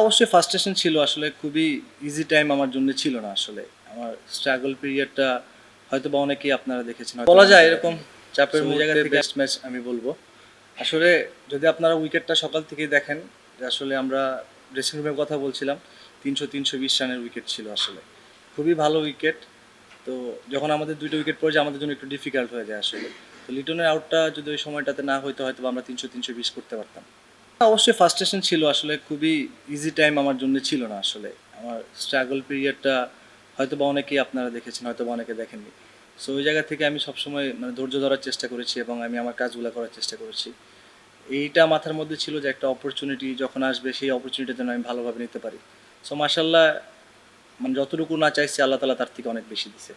অবশ্যই ফার্স্ট্রেশন ছিল আসলে খুবই ইজি টাইম আমার জন্য ছিল না আসলে। আমার স্ট্রাগল পিরিয়ডটা হয়তোবা অনেকেই আপনারা দেখেছেন। বলা যায় এরকম চাপের মুহূর্তে বেস্ট ম্যাচ আমি বলব। আসলে যদি আপনারা উইকেটটা সকাল থেকেই দেখেন যে আসলে আমরা ড্রেসিং রুমের কথা বলছিলাম ৩০০-৩২০ রানের উইকেট ছিল আসলে। খুবই ভালো উইকেট। তো যখন আমাদের ২টা উইকেট পড়ে যায় আমাদের জন্য একটু ডিফিকাল্ট হয়ে যায় আসলে। তো লিটনের আউটটা যদি ওই সময়টাতে না হইতো হয়তোবা আমরা ৩০০-৩২০ করতে পারতাম। অবশ্যই ফার্স্ট্রেশন ছিল আসলে খুবই ইজি টাইম আমার জন্য ছিল না আসলে। আমার স্ট্রাগল পিরিয়ডটা হয়তোবা অনেকেই আপনারা দেখেছেন, হয়তোবা অনেকে দেখেননি। সো ওই জায়গা থেকে আমি সবসময় মানে ধৈর্য ধরার চেষ্টা করেছি এবং আমি আমার কাজগুলো করার চেষ্টা করেছি। এইটা মাথার মধ্যে ছিল যে একটা অপরচুনিটি যখন আসবে সেই অপরচুনিটিটা যেন আমি ভালোভাবে নিতে পারি। সো মাশাআল্লাহ মানে যতটুকু না চাইছি আল্লাহ তাআলা তার থেকে অনেক বেশি দিছে।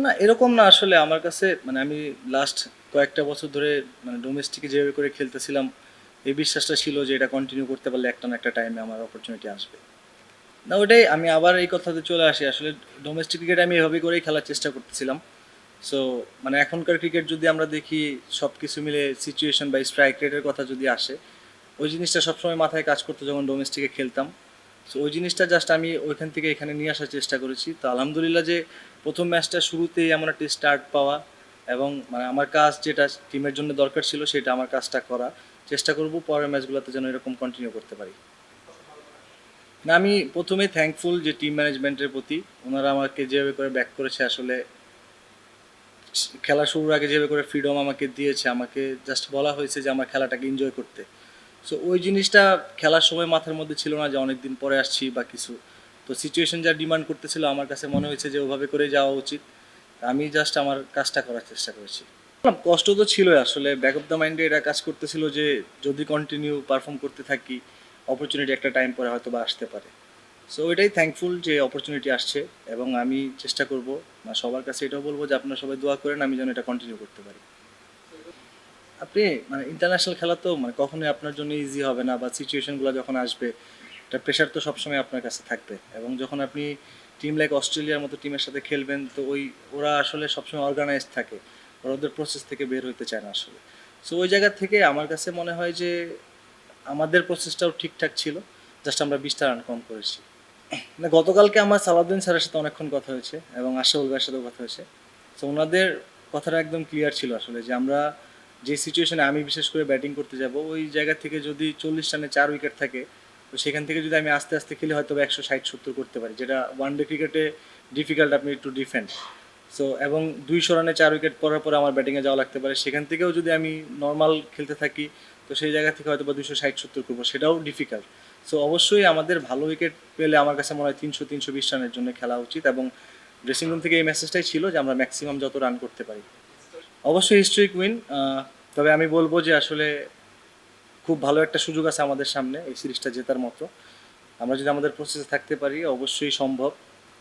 না এরকম না আসলে আমার কাছে মানে আমি লাস্ট কয়েকটা বছর ধরে মানে ডোমেস্টিকে যেভাবে করে খেলতেছিলাম এই বিশ্বাসটা ছিল যে এটা কন্টিনিউ করতে পারলে একটা না একটা টাইমে আমার অপরচুনিটি আসবে। না ওটাই আমি আবার এই কথাতে চলে আসি আসলে ডোমেস্টিক ক্রিকেট আমি এভাবে করেই খেলার চেষ্টা করতেছিলাম। সো মানে এখনকার ক্রিকেট যদি আমরা দেখি সব কিছু মিলে সিচুয়েশন বা স্ট্রাইক রেটের কথা যদি আসে ওই জিনিসটা সবসময় মাথায় কাজ করতো যখন ডোমেস্টিকে খেলতাম। সো ওই জিনিসটা জাস্ট আমি ওইখান থেকে এখানে নিয়ে আসার চেষ্টা করেছি। তো আলহামদুলিল্লাহ যে প্রথম ম্যাচটা শুরুতেই এমন একটা স্টার্ট পাওয়া এবং মানে আমার কাজ যেটা টিমের জন্য দরকার ছিল সেটা আমার কাজটা করা চেষ্টা করব পরের ম্যাচগুলোতে যেন এরকম কন্টিনিউ করতে পারি। না আমি প্রথমেই থ্যাঙ্কফুল যে টিম ম্যানেজমেন্টের প্রতি ওনারা আমাকে যেভাবে করে ব্যাক করেছে আসলে খেলা শুরুর আগে যেভাবে করে ফ্রিডম আমাকে দিয়েছে আমাকে জাস্ট বলা হয়েছে যে আমার খেলাটাকে এনজয় করতে। সো ওই জিনিসটা খেলার সময় মাথার মধ্যে ছিল না যে অনেক দিন পরে আসছি বা কিছু। তো সিচুয়েশন যা ডিমান্ড করতেছিল আমার কাছে মনে হয়েছে যে ওভাবে করে যাওয়া উচিত। আমি জাস্ট আমার কাজটা করার চেষ্টা করেছি। কষ্ট তো ছিলই আসলে ব্যাক অফ দ্য মাইন্ডে এটা কাজ করতেছিল যে যদি কন্টিনিউ পারফর্ম করতে থাকি অপরচুনিটি একটা টাইম পরে হয়তো বা আসতে পারে। সো এটাই থ্যাঙ্কফুল যে অপরচুনিটি আসছে এবং আমি চেষ্টা করব সবার কাছে এটাও বলবো যে আপনারা সবাই দোয়া করেন আমি যেন এটা কন্টিনিউ করতে পারি। আপনি মানে ইন্টারন্যাশনাল খেলা তো মানে কখনোই আপনার জন্য ইজি হবে না বা সিচুয়েশনগুলো যখন আসবে একটা প্রেশার তো সবসময় আপনার কাছে থাকবে এবং যখন আপনি টিম লাইক অস্ট্রেলিয়ার মতো টিমের সাথে খেলবেন তো ওই ওরা আসলে সবসময় অর্গানাইজ থাকে ওরা ওদের প্রসেস থেকে বের হইতে চায় না আসলে। সো ওই জায়গা থেকে আমার কাছে মনে হয় যে আমাদের প্রসেসটাও ঠিকঠাক ছিল জাস্ট আমরা 20টা রান কম করেছি। না গতকালকে আমার সালাউদ্দিন স্যারের সাথে অনেকক্ষণ কথা হয়েছে এবং আশরাফুল ভাইয়ের সাথেও কথা হয়েছে। তো ওনাদের কথাটা একদম ক্লিয়ার ছিল আসলে যে আমরা যে সিচুয়েশনে আমি বিশেষ করে ব্যাটিং করতে যাব ওই জায়গা থেকে যদি 40 রানে 4 উইকেট থাকে তো সেখান থেকে যদি আমি আস্তে আস্তে খেলে হয়তো 160-70 করতে পারি যেটা ওয়ান ডে ক্রিকেটে ডিফিকাল্ট আপনি একটু ডিফেন্ড। সো এবং 200 রানে 4 উইকেট পড়ার পরে আমার ব্যাটিংয়ে যাওয়া লাগতে পারে সেখান থেকেও যদি আমি নর্মাল খেলতে থাকি তো সেই জায়গা থেকে হয়তো বা 260-70 করবো সেটাও ডিফিকাল্ট। সো অবশ্যই আমাদের ভালো উইকেট পেলে আমার কাছে মনে হয় 300-320 রানের জন্য খেলা উচিত এবং ড্রেসিং রুম থেকে এই মেসেজটাই ছিল যে আমরা ম্যাক্সিমাম যত রান করতে পারি। অবশ্যই হিস্ট্রিক উইন। তবে আমি বলবো যে আসলে খুব ভালো একটা সুযোগ আছে আমাদের সামনে এই সিরিজটা জেতার মতো। আমরা যদি আমাদের প্রসেসে থাকতে পারি অবশ্যই সম্ভব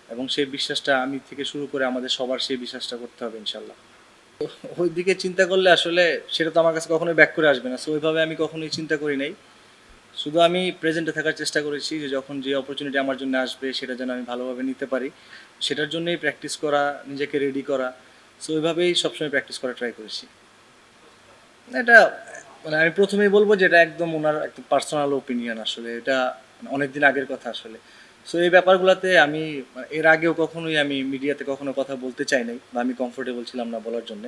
এবং সেই বিশ্বাসটা আমি থেকে শুরু করে আমাদের সবার সেই বিশ্বাসটা করতে হবে ইনশাল্লাহ। ওই দিকে চিন্তা করলে আসলে সেটা তো আমার কাছে কখনোই ব্যাক করে আসবে না। সো ওইভাবে আমি কখনোই চিন্তা করি নাই। শুধু আমি প্রেজেন্টে থাকার চেষ্টা করেছি যে যখন যে অপরচুনিটি আমার জন্য আসবে সেটা যেন আমি ভালোভাবে নিতে পারি সেটার জন্যই প্র্যাকটিস করা নিজেকে রেডি করা। সো ওইভাবেই সবসময় প্র্যাকটিস করা ট্রাই করেছি। এটা মানে আমি প্রথমেই বলবো যে এটা একদম ওনার একটা পার্সোনাল ওপিনিয়ন আসলে এটা অনেক দিন আগের কথা আসলে। সো এই ব্যাপারগুলোতে আমি এর আগেও কখনোই আমি মিডিয়াতে কখনো কথা বলতে চাই নাই বা আমি কমফোর্টেবল ছিলাম না বলার জন্য।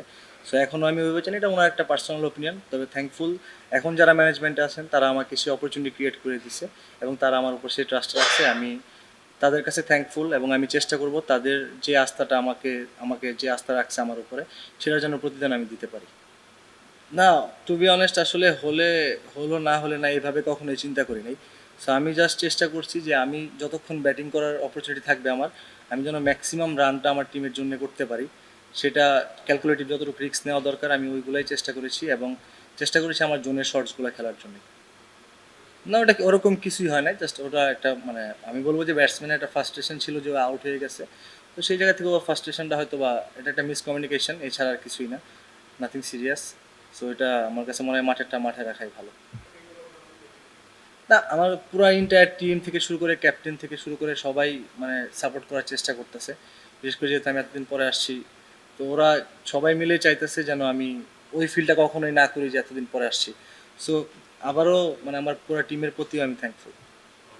সো এখনও আমি ওইভাবে চাই এটা ওনার একটা পার্সোনাল ওপিনিয়ন তবে থ্যাঙ্কফুল এখন যারা ম্যানেজমেন্টে আছেন তারা আমাকে সে অপরচুনিটি ক্রিয়েট করে দিছে এবং তারা আমার উপর সেই ট্রাস্ট রাখছে। আমি তাদের কাছে থ্যাঙ্কফুল এবং আমি চেষ্টা করব তাদের যে আস্থাটা আমাকে আমাকে যে আস্থা রাখছে আমার উপরে সেটা যেন প্রতিদিন আমি দিতে পারি। না টু বি অনেস্ট আসলে হলো না হলে না এইভাবে কখনোই চিন্তা করি নাই। সো আমি জাস্ট চেষ্টা করছি যে আমি যতক্ষণ ব্যাটিং করার অপরচুনিটি থাকবে আমার আমি যেন ম্যাক্সিমাম রানটা আমার টিমের জন্য করতে পারি সেটা ক্যালকুলেটিভ যতটুকু রিস্ক নেওয়া দরকার আমি ওইগুলাই চেষ্টা করেছি এবং চেষ্টা করেছি আমার জোনের শর্টসগুলো খেলার জন্য। না ওটা ওরকম কিছুই হয় না জাস্ট ওটা একটা মানে আমি বলবো যে ব্যাটসম্যানের একটা ফার্স্ট্রেশন ছিল যে আউট হয়ে গেছে। তো সেই জায়গা থেকে ও ফার্স্ট্রেশনটা হয়তো বা এটা একটা মিসকমিউনিকেশন এছাড়া আর কিছুই না নাথিং সিরিয়াস। সো এটা আমার কাছে মনে হয় মাঠেরটা মাঠে রাখাই ভালো। না আমার পুরো এন্টায়ার টিম থেকে শুরু করে ক্যাপ্টেন থেকে শুরু করে সবাই মানে সাপোর্ট করার চেষ্টা করতেছে বিশেষ করে যেহেতু আমি এতদিন পরে আসছি। তো ওরা সবাই মিলে চাইতেছে যেন আমি ওই ফিলটা কখনোই না করি যে এতদিন পরে আসছি। সো আবারও মানে আমার পুরো টিমের প্রতিও আমি থ্যাঙ্কফুল।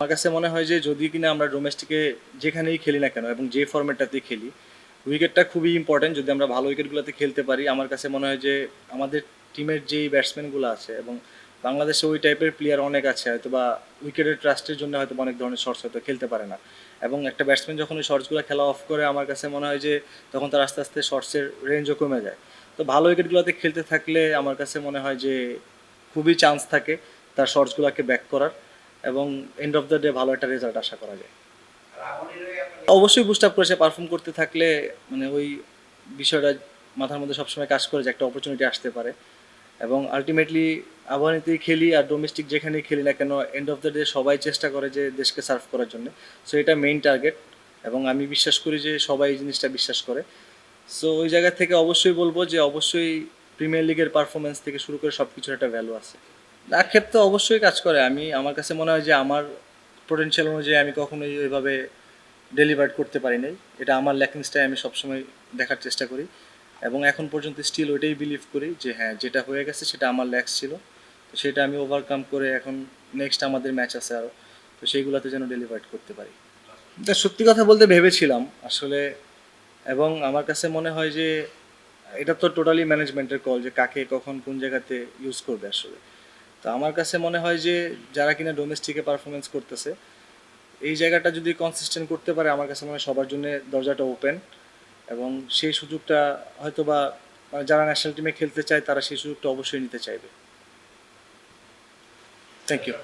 আমার কাছে মনে হয় যে যদি কিনা আমরা ডোমেস্টিকে যেখানেই খেলি না কেন এবং যে ফরম্যাটটাতেই খেলি, উইকেটটা খুবই ইম্পর্টেন্ট। যদি আমরা ভালো উইকেটগুলোতে খেলতে পারি, আমার কাছে মনে হয় যে আমাদের টিমের যেই ব্যাটসম্যানগুলো আছে এবং বাংলাদেশে ওই টাইপের প্লেয়ার অনেক আছে, হয়তো বা উইকেটের ট্রাস্টের জন্য হয়তো অনেক ধরনের শর্টস হয়তো খেলতে পারে না। এবং একটা ব্যাটসম্যান যখন ওই শর্টসগুলো খেলা অফ করে, আমার কাছে মনে হয় যে তখন তার আস্তে আস্তে শর্টসের রেঞ্জও কমে যায়। তো ভালো উইকেটগুলোতে খেলতে থাকলে আমার কাছে মনে হয় যে খুবই চান্স থাকে তার শর্টসগুলোকে ব্যাক করার, এবং এন্ড অফ দ্য ডে ভালো একটা রেজাল্ট আশা করা যায়। অবশ্যই বুস্ট আপ করে সে পারফর্ম করতে থাকলে মানে ওই বিষয়টা মাথার মধ্যে সবসময় কাজ করে যে একটা অপরচুনিটি আসতে পারে। এবং আলটিমেটলি আবাহনীতেই খেলি আর ডোমেস্টিক যেখানেই খেলি না কেন, এন্ড অফ দ্য ডে সবাই চেষ্টা করে যে দেশকে সার্ভ করার জন্য। সো এটা মেইন টার্গেট, এবং আমি বিশ্বাস করি যে সবাই এই জিনিসটা বিশ্বাস করে। সো ওই জায়গা থেকে অবশ্যই বলবো যে অবশ্যই প্রিমিয়ার লিগের পারফরমেন্স থেকে শুরু করে সব কিছুর একটা ভ্যালু আছে। আক্ষেপ তো অবশ্যই কাজ করে। আমার কাছে মনে হয় যে আমার পোটেনশিয়াল অনুযায়ী আমি কখনোই ওইভাবে ডেলিভার করতে পারি নাই। এটা আমার ল্যাকিংসটাই আমি সবসময় দেখার চেষ্টা করি, এবং এখন পর্যন্ত স্টিল ওইটাই বিলিভ করি যে হ্যাঁ, যেটা হয়ে গেছে সেটা আমার ল্যাক্স ছিল। তো সেটা আমি ওভারকাম করে এখন নেক্সট আমাদের ম্যাচ আছে আরও, তো সেইগুলোতে যেন ডেলিভার করতে পারি। তা সত্যি কথা বলতে ভেবেছিলাম আসলে, এবং আমার কাছে মনে হয় যে এটা তো টোটালি ম্যানেজমেন্টের কল যে কাকে কখন কোন জায়গাতে ইউজ করবে আসলে। তো আমার কাছে মনে হয় যে যারা কিনা ডোমেস্টিকে পারফরমেন্স করতেছে, এই জায়গাটা যদি কনসিস্টেন্ট করতে পারে, আমার কাছে মনে হয় সবার জন্য দরজাটা ওপেন, এবং সেই সুযোগটা হয়তো বা মানে যারা ন্যাশনাল টিমে খেলতে চায় তারা সেই সুযোগটা অবশ্যই নিতে চাইবে। Thank you.